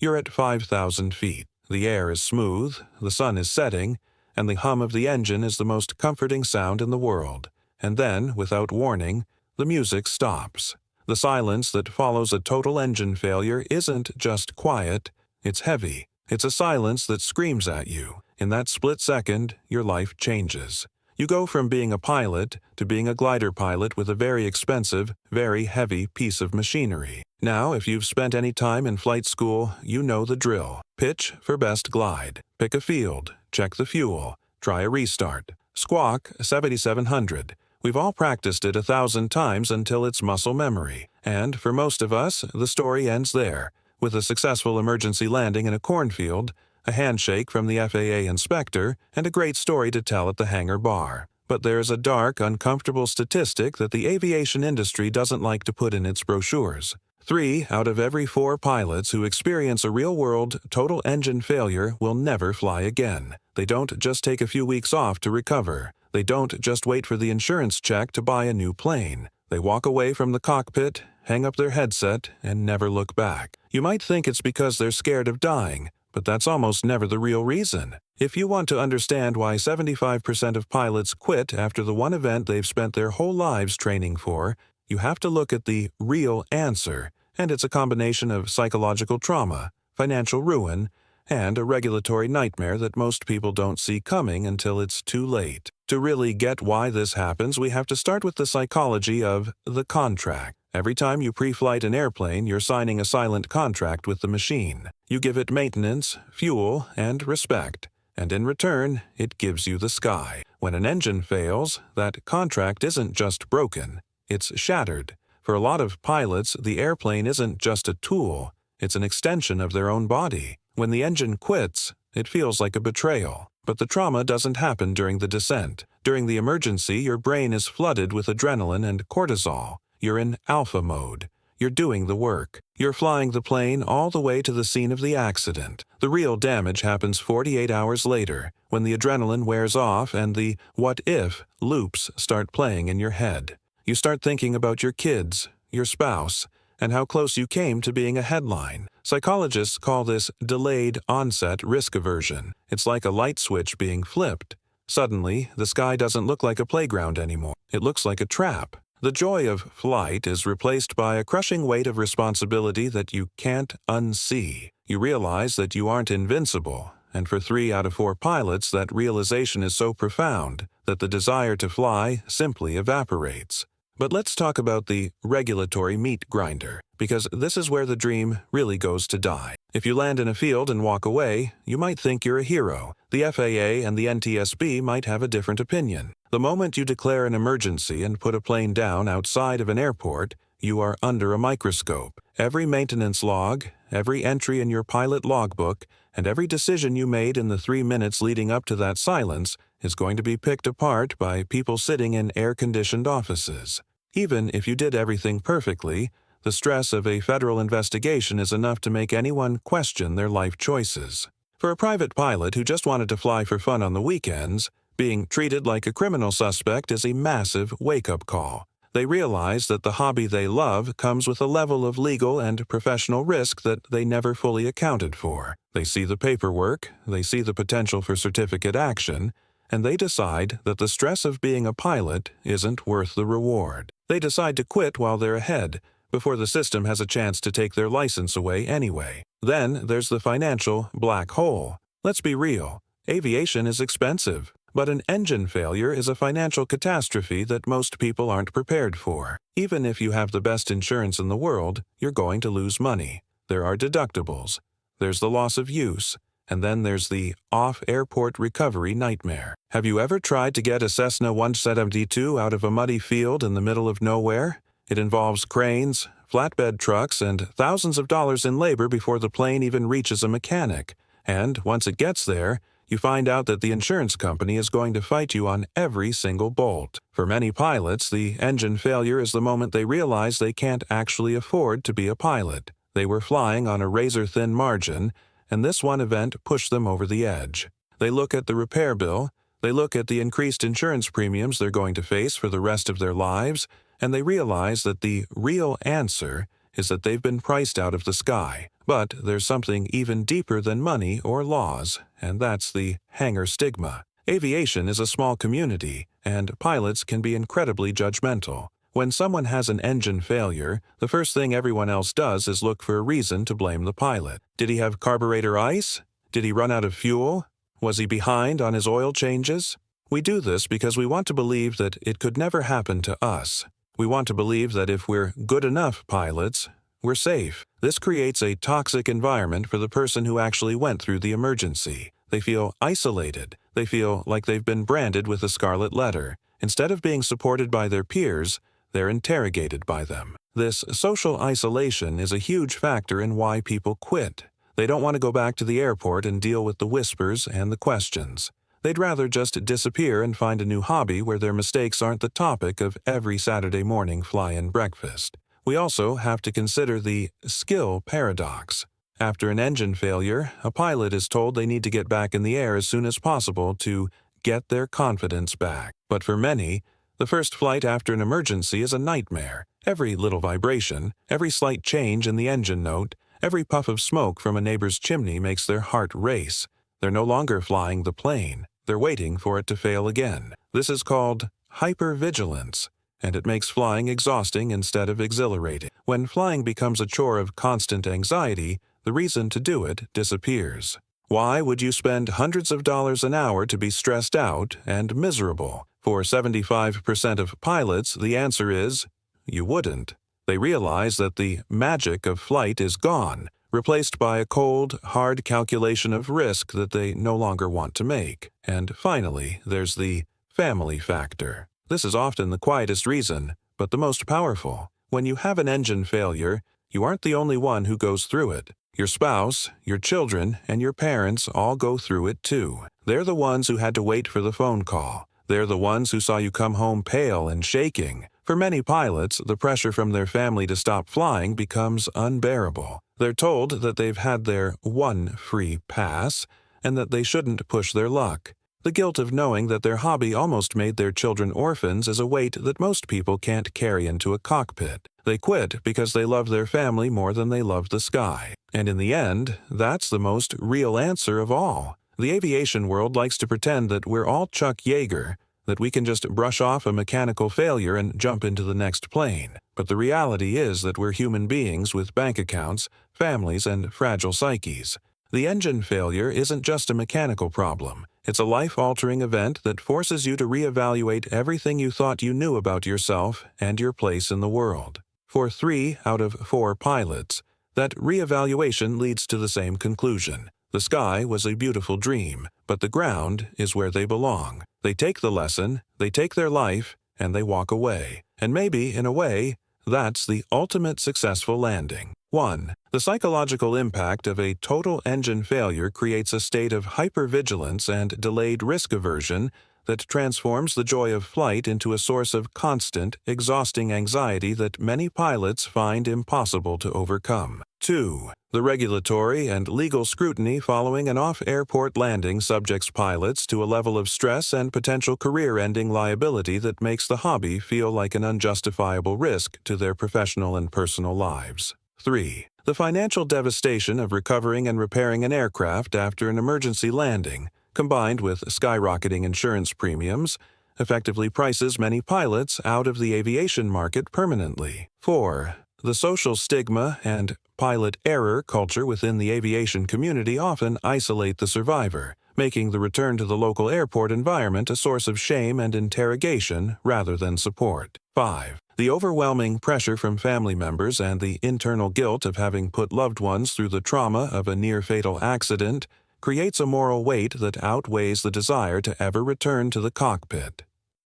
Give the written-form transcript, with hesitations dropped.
You're at 5,000 feet. The air is smooth, the sun is setting, and the hum of the engine is the most comforting sound in the world. And then, without warning, the music stops. The silence that follows a total engine failure isn't just quiet, it's heavy. It's a silence that screams at you. In that split second, your life changes. You go from being a pilot to being a glider pilot with a very expensive, very heavy piece of machinery. Now, if you've spent any time in flight school, you know the drill. Pitch for best glide. Pick a field. Check the fuel. Try a restart. Squawk 7700. We've all practiced it 1,000 times until it's muscle memory. And for most of us, the story ends there, with a successful emergency landing in a cornfield, a handshake from the FAA inspector, and a great story to tell at the hangar bar. But there's a dark, uncomfortable statistic that the aviation industry doesn't like to put in its brochures. 3 out of every 4 pilots who experience a real-world total engine failure will never fly again. They don't just take a few weeks off to recover. They don't just wait for the insurance check to buy a new plane. They walk away from the cockpit, hang up their headset, and never look back. You might think it's because they're scared of dying, but that's almost never the real reason. If you want to understand why 75% of pilots quit after the one event they've spent their whole lives training for, you have to look at the real answer, and it's a combination of psychological trauma, financial ruin, and a regulatory nightmare that most people don't see coming until it's too late. To really get why this happens, we have to start with the psychology of the contract. Every time you pre-flight an airplane, you're signing a silent contract with the machine. You give it maintenance, fuel, and respect, and in return, it gives you the sky. When an engine fails, that contract isn't just broken, it's shattered. For a lot of pilots, the airplane isn't just a tool, it's an extension of their own body. When the engine quits, it feels like a betrayal. But the trauma doesn't happen during the descent. During the emergency, your brain is flooded with adrenaline and cortisol. You're in alpha mode. You're doing the work. You're flying the plane all the way to the scene of the accident. The real damage happens 48 hours later, when the adrenaline wears off and the what-if loops start playing in your head. You start thinking about your kids, your spouse, and how close you came to being a headline. Psychologists call this delayed onset risk aversion. It's like a light switch being flipped. Suddenly, the sky doesn't look like a playground anymore. It looks like a trap. The joy of flight is replaced by a crushing weight of responsibility that you can't unsee. You realize that you aren't invincible, and for 3 out of 4 pilots, that realization is so profound that the desire to fly simply evaporates. But let's talk about the regulatory meat grinder, because this is where the dream really goes to die. If you land in a field and walk away, you might think you're a hero. The FAA and the NTSB might have a different opinion. The moment you declare an emergency and put a plane down outside of an airport, you are under a microscope. Every maintenance log, every entry in your pilot logbook, and every decision you made in the 3 minutes leading up to that silence is going to be picked apart by people sitting in air-conditioned offices. Even if you did everything perfectly, the stress of a federal investigation is enough to make anyone question their life choices. For a private pilot who just wanted to fly for fun on the weekends, being treated like a criminal suspect is a massive wake-up call. They realize that the hobby they love comes with a level of legal and professional risk that they never fully accounted for. They see the paperwork, they see the potential for certificate action, and they decide that the stress of being a pilot isn't worth the reward. They decide to quit while they're ahead, before the system has a chance to take their license away anyway. Then there's the financial black hole. Let's be real, aviation is expensive, but an engine failure is a financial catastrophe that most people aren't prepared for. Even if you have the best insurance in the world, you're going to lose money. There are deductibles. There's the loss of use. And then there's the off-airport recovery nightmare. Have you ever tried to get a Cessna 172 out of a muddy field in the middle of nowhere? It involves cranes, flatbed trucks, and thousands of dollars in labor before the plane even reaches a mechanic. And once it gets there, you find out that the insurance company is going to fight you on every single bolt. For many pilots, the engine failure is the moment they realize they can't actually afford to be a pilot. They were flying on a razor-thin margin, and this one event pushed them over the edge. They look at the repair bill, they look at the increased insurance premiums they're going to face for the rest of their lives, and they realize that the real answer is that they've been priced out of the sky. But there's something even deeper than money or laws, and that's the hangar stigma. Aviation is a small community, and pilots can be incredibly judgmental. When someone has an engine failure, the first thing everyone else does is look for a reason to blame the pilot. Did he have carburetor ice? Did he run out of fuel? Was he behind on his oil changes? We do this because we want to believe that it could never happen to us. We want to believe that if we're good enough pilots, we're safe. This creates a toxic environment for the person who actually went through the emergency. They feel isolated. They feel like they've been branded with a scarlet letter. Instead of being supported by their peers, they're interrogated by them. This social isolation is a huge factor in why people quit. They don't want to go back to the airport and deal with the whispers and the questions. They'd rather just disappear and find a new hobby where their mistakes aren't the topic of every Saturday morning fly-in breakfast. We also have to consider the skill paradox. After an engine failure, a pilot is told they need to get back in the air as soon as possible to get their confidence back. But for many, the first flight after an emergency is a nightmare. Every little vibration, every slight change in the engine note, every puff of smoke from a neighbor's chimney makes their heart race. They're no longer flying the plane. They're waiting for it to fail again. This is called hypervigilance, and it makes flying exhausting instead of exhilarating. When flying becomes a chore of constant anxiety, the reason to do it disappears. Why would you spend hundreds of dollars an hour to be stressed out and miserable? For 75% of pilots, the answer is, you wouldn't. They realize that the magic of flight is gone, replaced by a cold, hard calculation of risk that they no longer want to make. And finally, there's the family factor. This is often the quietest reason, but the most powerful. When you have an engine failure, you aren't the only one who goes through it. Your spouse, your children, and your parents all go through it too. They're the ones who had to wait for the phone call. They're the ones who saw you come home pale and shaking. For many pilots, the pressure from their family to stop flying becomes unbearable. They're told that they've had their one free pass and that they shouldn't push their luck. The guilt of knowing that their hobby almost made their children orphans is a weight that most people can't carry into a cockpit. They quit because they love their family more than they love the sky. And in the end, that's the most real answer of all. The aviation world likes to pretend that we're all Chuck Yeager, that we can just brush off a mechanical failure and jump into the next plane. But the reality is that we're human beings with bank accounts, families, and fragile psyches. The engine failure isn't just a mechanical problem. It's a life-altering event that forces you to reevaluate everything you thought you knew about yourself and your place in the world. For 3 out of 4 pilots, that reevaluation leads to the same conclusion. The sky was a beautiful dream, but the ground is where they belong. They take the lesson, they take their life, and they walk away. And maybe, in a way, that's the ultimate successful landing. 1. The psychological impact of a total engine failure creates a state of hypervigilance and delayed risk aversion that transforms the joy of flight into a source of constant, exhausting anxiety that many pilots find impossible to overcome. 2. The regulatory and legal scrutiny following an off-airport landing subjects pilots to a level of stress and potential career-ending liability that makes the hobby feel like an unjustifiable risk to their professional and personal lives. 3. The financial devastation of recovering and repairing an aircraft after an emergency landing, combined with skyrocketing insurance premiums, effectively prices many pilots out of the aviation market permanently. 4. The social stigma and pilot error culture within the aviation community often isolate the survivor, making the return to the local airport environment a source of shame and interrogation rather than support. 5. The overwhelming pressure from family members and the internal guilt of having put loved ones through the trauma of a near-fatal accident creates a moral weight that outweighs the desire to ever return to the cockpit.